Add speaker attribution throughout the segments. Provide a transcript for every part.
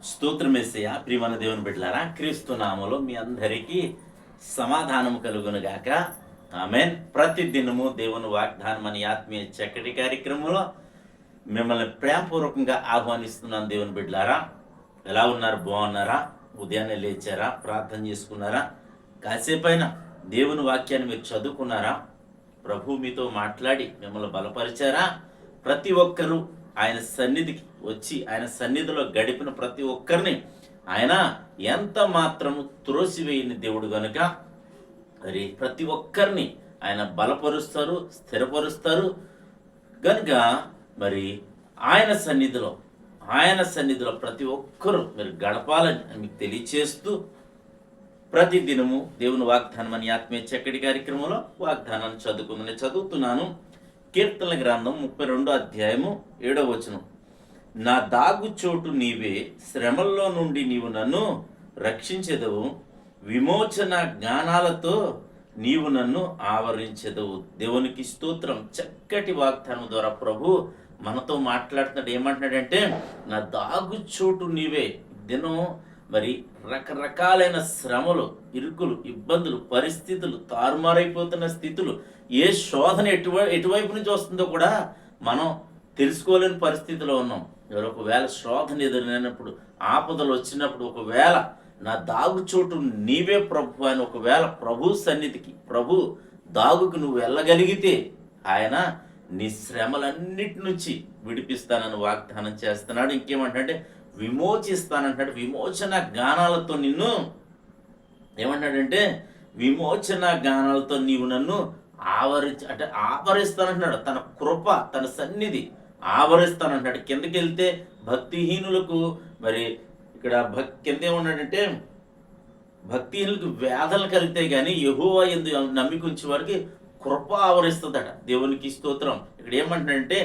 Speaker 1: స్తోత్రమేసయ్య. ప్రియమైన దేవుని బిడ్డలారా, క్రీస్తు నామములో మీ అందరికీ సమాధానం కలుగునుగాక. ఆమేన్. ప్రతి దినము దేవుని వాగ్దానం అని ఆత్మీయ చక్కటి కార్యక్రమంలో మిమ్మల్ని ప్రేమపూర్వకంగా ఆహ్వానిస్తున్నాను. దేవుని బిడ్డలారా, ఎలా ఉన్నారు? బాగున్నారా? ఉదయాన్నే లేచారా? ప్రార్థన చేసుకున్నారా? కాసేపైనా దేవుని వాక్యాన్ని మీరు చదువుకున్నారా? ప్రభు మీతో మాట్లాడి మిమ్మల్ని బలపరిచారా? ప్రతి ఒక్కరూ ఆయన సన్నిధికి వచ్చి ఆయన సన్నిధిలో గడిపిన ప్రతి ఒక్కరిని ఆయన ఎంత మాత్రము త్రోసివేయని దేవుడు గనుక మరి ప్రతి ఒక్కరిని ఆయన బలపరుస్తారు, స్థిరపరుస్తారు గనుక మరి ఆయన సన్నిధిలో ప్రతి ఒక్కరూ మీరు గడపాలని మీకు తెలియచేస్తూ ప్రతి దినము దేవుని వాగ్దానం అని ఆత్మీయ చక్కటి కార్యక్రమంలో వాగ్దానాన్ని చదువుతున్నాను. కీర్తనల గ్రంథం 32 అధ్యాయము 7వ వచనం. నా దాగు చోటు నీవే, శ్రమల్లో నుండి నీవు నన్ను రక్షించెదవు, విమోచన జ్ఞానాలతో నీవు నన్ను ఆవరించెదవు. దేవునికి స్తోత్రం. చక్కటి వాగ్దానం ద్వారా ప్రభు మనతో మాట్లాడుతున్నాడు. ఏమంటున్నాడంటే, నా దాగు చోటు నీవే. దినం మరి రకరకాలైన శ్రమలు, ఇరుకులు, ఇబ్బందులు, పరిస్థితులు, తారుమారైపోతున్న స్థితులు, ఏ శోధన ఎటువైపు నుంచి వస్తుందో కూడా మనం తెలుసుకోలేని పరిస్థితిలో ఉన్నాం. ఒకవేళ శోధన ఎదురైనప్పుడు, ఆపదలు వచ్చినప్పుడు, ఒకవేళ నా దాగుచోటు నీవే ప్రభు అని ఒకవేళ ప్రభు సన్నిధికి, ప్రభు దాగుకు నువ్వు వెళ్ళగలిగితే ఆయన నీ శ్రమలన్నిటి నుంచి విడిపిస్తానని వాగ్దానం చేస్తున్నాడు. ఇంకేమంటే విమోచిస్తానంటాడు. విమోచన గానాలతో నిన్ను ఏమంటాడంటే, విమోచన గానాలతో నీవు నన్ను ఆవరిస్తానంటున్నాడు. తన కృప, తన సన్నిధి ఆవరిస్తానంటాడు. కిందకి వెళ్తే భక్తిహీనులకు మరి ఇక్కడ కింద ఏమన్నాడంటే, భక్తిహీనులకు వేదనలు కలిగితే కానీ యెహోవా యందు నమ్మిక ఉంచే వారికి కృప ఆవరిస్తుందట. దేవునికి స్తోత్రం. ఇక్కడ ఏమంటాడంటే,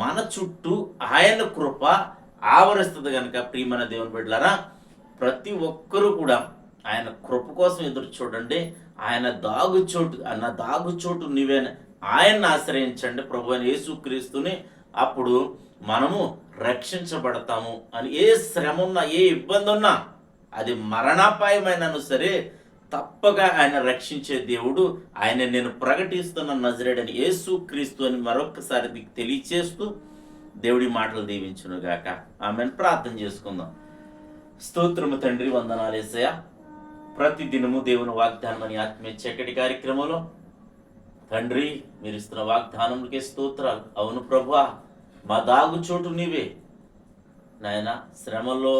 Speaker 1: మన చుట్టూ ఆయన కృప ఆవరిస్తుంది కనుక ప్రియమైన దేవుని బిడ్డలారా, ప్రతి ఒక్కరూ కూడా ఆయన కృప కోసం ఎదురు చూడండి. ఆయన దాగుచోటు నీవే, ఆయన్ని ఆశ్రయించండి, ప్రభు అయిన యేసుక్రీస్తుని. అప్పుడు మనము రక్షించబడతాము అని. ఏ శ్రమ ఉన్నా, ఏ ఇబ్బంది ఉన్నా, అది మరణాపాయమైనను సరే తప్పక ఆయన రక్షించే దేవుడు. ఆయన నేను ప్రకటిస్తున్న నజరేయుడైన యేసుక్రీస్తు అని మరొకసారి మీకు తెలియచేస్తూ దేవుడి మాటలు దీవించునుగాక. ఆమెను ప్రార్థన చేసుకుందాం. స్తోత్రము తండ్రి, వందనాలు యేసయ్య. ప్రతి దినము దేవుని వాగ్దానం అని ఆత్మీయ చక్కటి కార్యక్రమంలో తండ్రి మీరు ఇస్తున్న వాగ్దానములకే స్తోత్రాలు. అవును ప్రభువా, మా దాగు చోటు నీవే నాయన. శ్రమల్లో,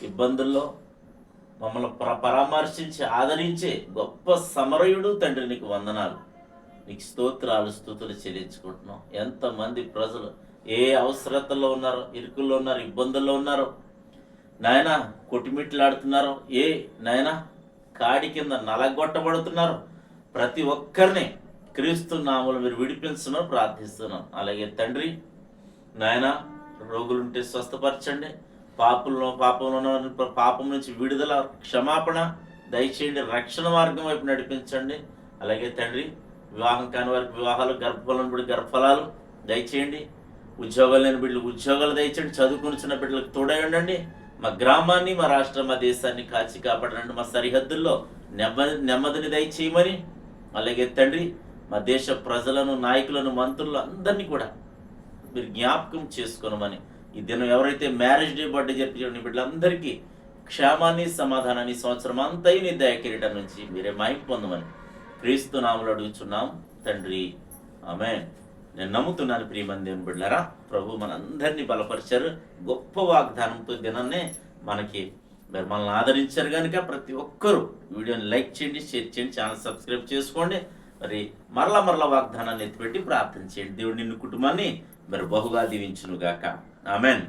Speaker 1: ఇబ్బందుల్లో మమ్మల్ని పరామర్శించి ఆదరించే గొప్ప సమరయుడు తండ్రి, నీకు వందనాలు, నీకు స్తోత్రాలు, స్తుతులు చెల్లించుకుంటున్నాం. ఎంతమంది ప్రజలు ఏ అవసరతల్లో ఉన్నారో, ఇరుకుల్లో ఉన్నారు, ఇబ్బందుల్లో ఉన్నారో నాయన, కొట్టుమిట్లాడుతున్నారో, ఏ నాయన కాడి కింద నలగొట్టబడుతున్నారు, ప్రతి ఒక్కరిని క్రీస్తు నామములో మీరు విడిపించమని ప్రార్థిస్తున్నాం. అలాగే తండ్రి నాయన, రోగులుంటే స్వస్థపరచండి, పాపం నుంచి విడుదల, క్షమాపణ దయచేయండి, రక్షణ మార్గం వైపు నడిపించండి. అలాగే తండ్రి, వివాహం కాని వారికి వివాహాలు, గర్భఫలం బడి గర్భఫలాలు దయచేయండి, ఉద్యోగాలు లేని బిడ్డలు ఉద్యోగాలు దయచేయండి, చదువుకున్న బిడ్డలకు తోడై ఉండండి. మా గ్రామాన్ని, మా రాష్ట్రం, మా దేశాన్ని కాచి కాపాడండి. మా సరిహద్దుల్లో నెమ్మదిని దయచేయమని, అలాగే తండ్రి మా దేశ ప్రజలను, నాయకులను, మంత్రులు అందరినీ కూడా మీరు జ్ఞాపకం చేసుకోనమని, ఈ దినం ఎవరైతే మ్యారేజ్ డే, బర్త్డే జరిపించండి బిడ్డలందరికీ క్షేమాన్ని, సమాధానాన్ని సంవత్సరం అంతా నీ దయకిరీటం నుంచి మీరే మహిమ పొందమని క్రీస్తు నామములో అడుగుచున్నాం తండ్రి. ఆమేన్. నేను నమ్ముతున్నాను ప్రియమైన దేవుని బిడ్డలారా, ప్రభు మనందరినీ బలపరిచారు. గొప్ప వాగ్దానంతో దినాన్నే మనల్ని ఆదరించారు కనుక ప్రతి ఒక్కరూ వీడియోని లైక్ చేయండి, షేర్ చేయండి, ఛానల్ సబ్స్క్రైబ్ చేసుకోండి. మరి మరలా వాగ్దానాన్ని ఎత్తిపెట్టి ప్రార్థన చేయండి. దేవుడు నిన్ను, కుటుంబాన్ని మరి బహుగా దీవించునుగాక. ఆమేన్.